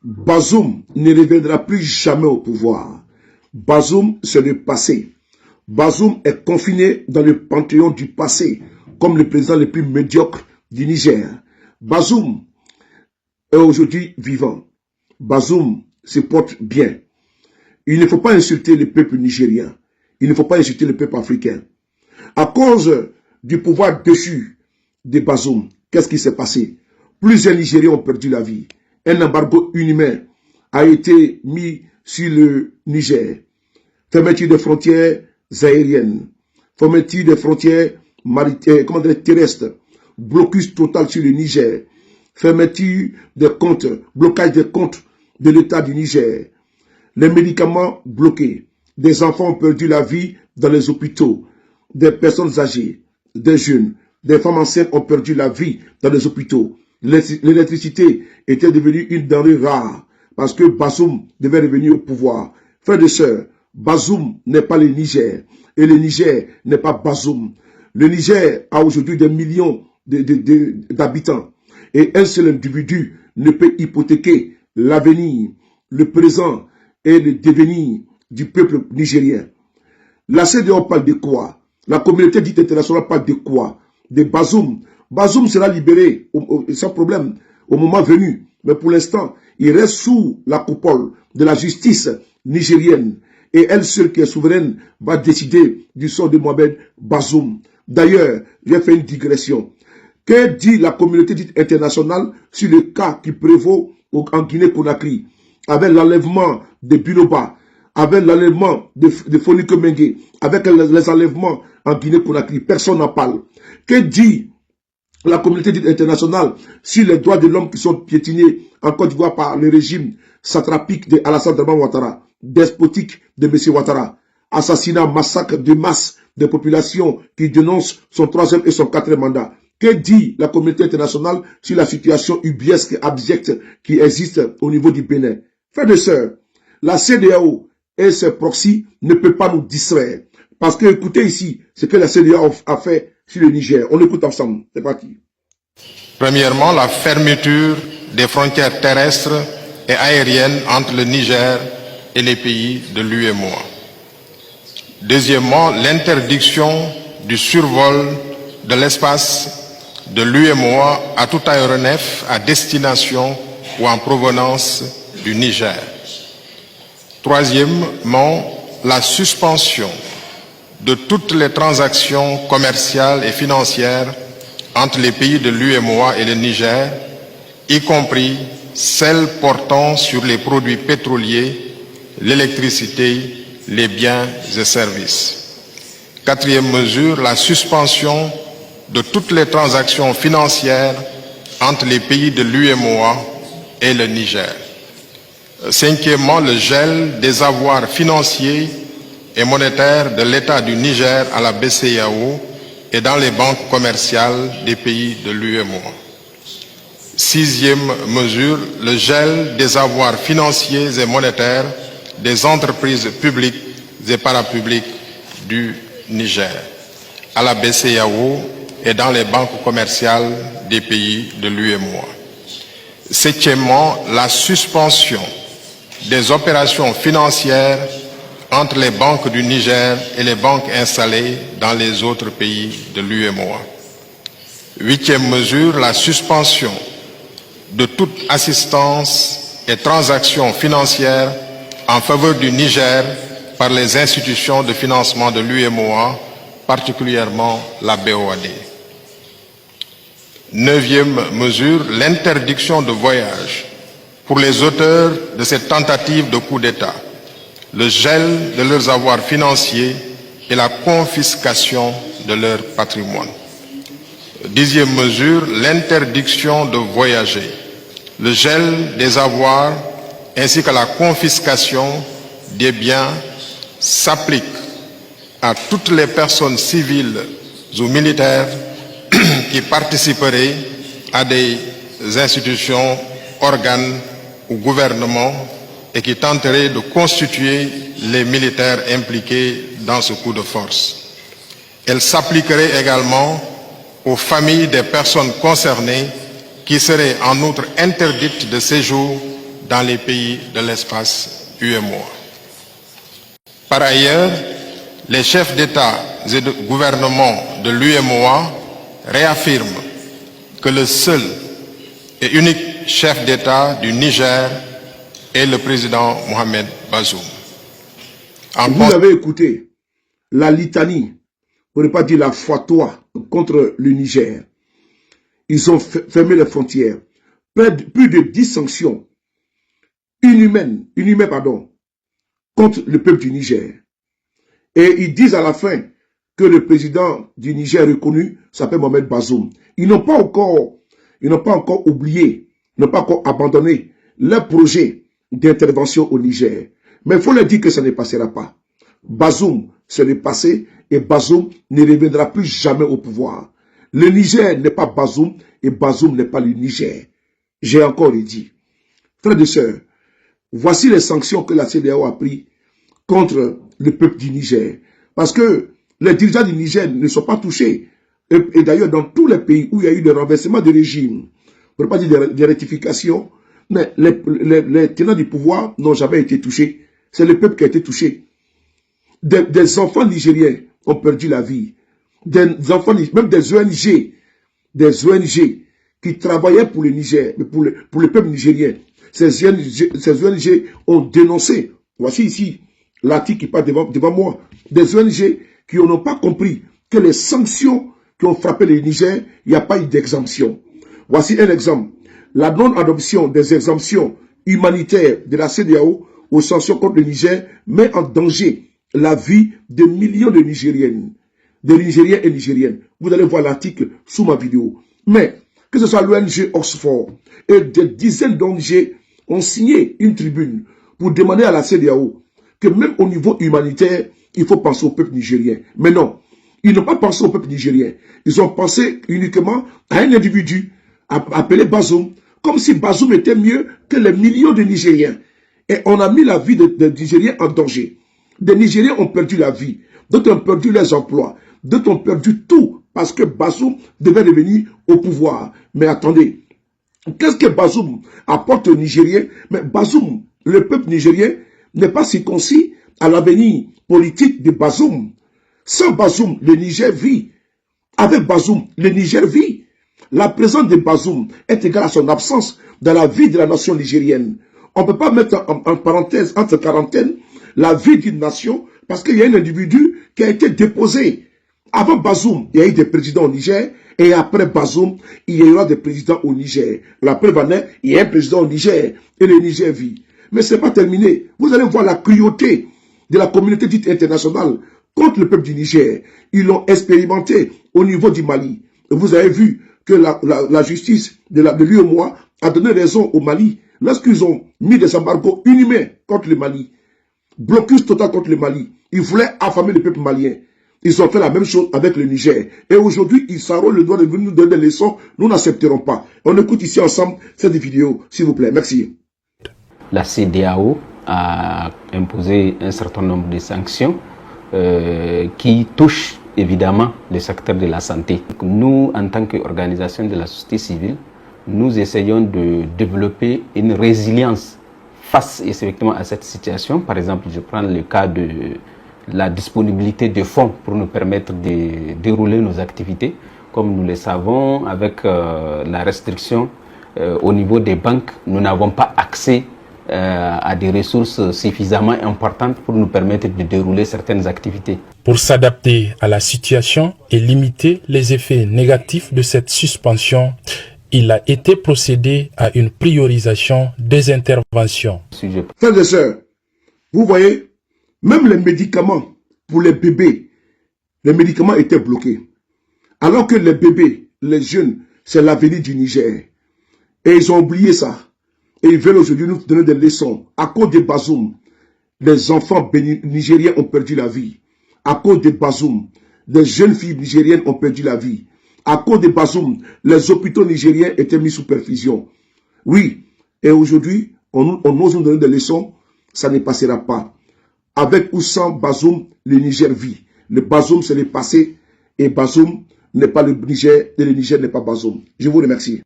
Bazoum ne reviendra plus jamais au pouvoir. Bazoum, c'est le passé. Bazoum est confiné dans le panthéon du passé, comme le président le plus médiocre du Niger. Bazoum est aujourd'hui vivant. Bazoum se porte bien. Il ne faut pas insulter le peuple nigérien. Il ne faut pas insulter le peuple africain. À cause du pouvoir déchu de Bazoum, qu'est-ce qui s'est passé? Plusieurs Nigériens ont perdu la vie. Un embargo inhumain a été mis sur le Niger. Fermeture des frontières aériennes, fermeture des frontières maritimes, terrestres, blocus total sur le Niger, fermeture des comptes, blocage des comptes de l'État du Niger, les médicaments bloqués, des enfants ont perdu la vie dans les hôpitaux, des personnes âgées, des jeunes, des femmes enceintes ont perdu la vie dans les hôpitaux. L'électricité était devenue une denrée rare parce que Bazoum devait revenir au pouvoir. Frères et sœurs, Bazoum n'est pas le Niger et le Niger n'est pas Bazoum. Le Niger a aujourd'hui des millions d'habitants et un seul individu ne peut hypothéquer l'avenir, le présent et le devenir du peuple nigérien. La CEDEAO parle de quoi? La communauté dite internationale parle de quoi? De Bazoum. Bazoum sera libéré sans problème au moment venu. Mais pour l'instant, il reste sous la coupole de la justice nigérienne. Et elle seule qui est souveraine va décider du sort de Mohamed Bazoum. D'ailleurs, j'ai fait une digression. Que dit la communauté dite internationale sur le cas qui prévaut en Guinée-Conakry, avec l'enlèvement de Biloba, avec l'enlèvement de Foliko Mengue, avec les enlèvements en Guinée-Conakry? Personne n'en parle. Que dit la communauté internationale sur les droits de l'homme qui sont piétinés en Côte d'Ivoire par le régime satrapique de Alassane Dramane Ouattara, despotique de M. Ouattara, assassinat, massacre de masse des populations qui dénoncent son 3e et son 4e mandat? Que dit la communauté internationale sur la situation ubiesque et abjecte qui existe au niveau du Bénin? Frères et sœurs, la CEDEAO et ses proxys ne peuvent pas nous distraire. Parce que, écoutez ici, ce que la CEDEAO a fait sur le Niger. On écoute ensemble. C'est parti. Premièrement, la fermeture des frontières terrestres et aériennes entre le Niger et les pays de l'UEMOA. Deuxièmement, l'interdiction du survol de l'espace de l'UEMOA à tout aéronef à destination ou en provenance du Niger. Troisièmement, la suspension de toutes les transactions commerciales et financières entre les pays de l'UEMOA et le Niger, y compris celles portant sur les produits pétroliers, l'électricité, les biens et services. Quatrième mesure, la suspension de toutes les transactions financières entre les pays de l'UEMOA et le Niger. Cinquièmement, le gel des avoirs financiers et monétaires de l'État du Niger à la BCEAO et dans les banques commerciales des pays de l'UEMOA. Sixième mesure, le gel des avoirs financiers et monétaires des entreprises publiques et parapubliques du Niger à la BCEAO et dans les banques commerciales des pays de l'UEMOA. Septièmement, la suspension des opérations financières entre les banques du Niger et les banques installées dans les autres pays de l'UEMOA. Huitième mesure, la suspension de toute assistance et transactions financières en faveur du Niger par les institutions de financement de l'UEMOA, particulièrement la BOAD. Neuvième mesure, l'interdiction de voyage pour les auteurs de cette tentative de coup d'État, le gel de leurs avoirs financiers et la confiscation de leur patrimoine. Dixième mesure, l'interdiction de voyager, le gel des avoirs ainsi que la confiscation des biens s'applique à toutes les personnes civiles ou militaires qui participeraient à des institutions, organes ou gouvernements et qui tenteraient de constituer les militaires impliqués dans ce coup de force. Elle s'appliquerait également aux familles des personnes concernées qui seraient en outre interdites de séjour dans les pays de l'espace UEMOA. Par ailleurs, les chefs d'État et de gouvernement de l'UEMOA réaffirment que le seul et unique chef d'État du Niger est le président Mohamed Bazoum. Vous avez écouté la litanie, pour ne pas dire la fatwa contre le Niger. Ils ont fermé les frontières. Plus de 10 sanctions inhumaines, contre le peuple du Niger. Et ils disent à la fin que le président du Niger reconnu s'appelle Mohamed Bazoum. Ils n'ont pas encore oublié, ils n'ont pas encore abandonné leur projet d'intervention au Niger. Mais il faut leur dire que ça ne passera pas. Bazoum, c'est le passé et Bazoum ne reviendra plus jamais au pouvoir. Le Niger n'est pas Bazoum et Bazoum n'est pas le Niger. J'ai encore dit. Frères et sœurs, voici les sanctions que la CEDEAO a prises contre le peuple du Niger. Parce que les dirigeants du Niger ne sont pas touchés. Et d'ailleurs, dans tous les pays où il y a eu des renversements de régime, pour ne pas dire des rectifications, mais les tenants du pouvoir n'ont jamais été touchés. C'est le peuple qui a été touché. Des enfants nigériens ont perdu la vie. Des enfants, même des ONG qui travaillaient pour le Niger, pour le peuple nigérien. Ces ONG ont dénoncé. Voici ici l'article qui passe devant moi. Des ONG qui n'ont pas compris que les sanctions qui ont frappé le Niger, il n'y a pas eu d'exemption. Voici un exemple. La non-adoption des exemptions humanitaires de la CEDEAO aux sanctions contre le Niger met en danger la vie de millions de Nigériennes, de Nigériens et Nigériennes. Vous allez voir l'article sous ma vidéo. Mais, que ce soit l'ONG Oxford et des dizaines d'ONG ont signé une tribune pour demander à la CEDEAO que même au niveau humanitaire, il faut penser au peuple nigérien. Mais non, ils n'ont pas pensé au peuple nigérien. Ils ont pensé uniquement à un individu appelé Bazoum, comme si Bazoum était mieux que les millions de Nigériens. Et on a mis la vie des Nigériens en danger. Des Nigériens ont perdu la vie, d'autres ont perdu leurs emplois, d'autres ont perdu tout parce que Bazoum devait revenir au pouvoir. Mais attendez, qu'est-ce que Bazoum apporte aux Nigériens? Mais Bazoum, le peuple nigérien, n'est pas circoncis à l'avenir politique de Bazoum. Sans Bazoum, le Niger vit. Avec Bazoum, le Niger vit. La présence de Bazoum est égale à son absence dans la vie de la nation nigérienne. On ne peut pas mettre en parenthèse, entre quarantaine, la vie d'une nation parce qu'il y a un individu qui a été déposé. Avant Bazoum, il y a eu des présidents au Niger et après Bazoum, il y aura des présidents au Niger. La preuve en est, il y a un président au Niger et le Niger vit. Mais ce n'est pas terminé. Vous allez voir la cruauté de la communauté dite internationale contre le peuple du Niger. Ils l'ont expérimenté au niveau du Mali. Et vous avez vu que la justice de l'UEMOA a donné raison au Mali lorsqu'ils ont mis des embargos inhumains contre le Mali. Blocus total contre le Mali. Ils voulaient affamer le peuple malien. Ils ont fait la même chose avec le Niger. Et aujourd'hui, ils s'arrogent le droit de venir nous donner des leçons. Nous n'accepterons pas. On écoute ici ensemble cette vidéo, s'il vous plaît. Merci. La CEDEAO a imposé un certain nombre de sanctions qui touchent évidemment le secteur de la santé. Nous, en tant qu'organisation de la société civile, nous essayons de développer une résilience face effectivement à cette situation. Par exemple, je prends le cas de la disponibilité de fonds pour nous permettre de dérouler nos activités. Comme nous le savons, avec la restriction au niveau des banques, nous n'avons pas accès à des ressources suffisamment importantes pour nous permettre de dérouler certaines activités. Pour s'adapter à la situation et limiter les effets négatifs de cette suspension, il a été procédé à une priorisation des interventions. Frères et sœurs, vous voyez, même les médicaments pour les bébés, les médicaments étaient bloqués. Alors que les bébés, les jeunes, c'est l'avenir du Niger. Et ils ont oublié ça. Et ils veulent aujourd'hui nous donner des leçons. À cause de Bazoum, les enfants nigériens ont perdu la vie. À cause de Bazoum, les jeunes filles nigériennes ont perdu la vie. À cause de Bazoum, les hôpitaux nigériens étaient mis sous perfusion. Oui, et aujourd'hui, on ose nous donner des leçons, ça ne passera pas. Avec ou sans Bazoum, le Niger vit. Le Bazoum, c'est le passé, et Bazoum n'est pas le Niger, et le Niger n'est pas Bazoum. Je vous remercie.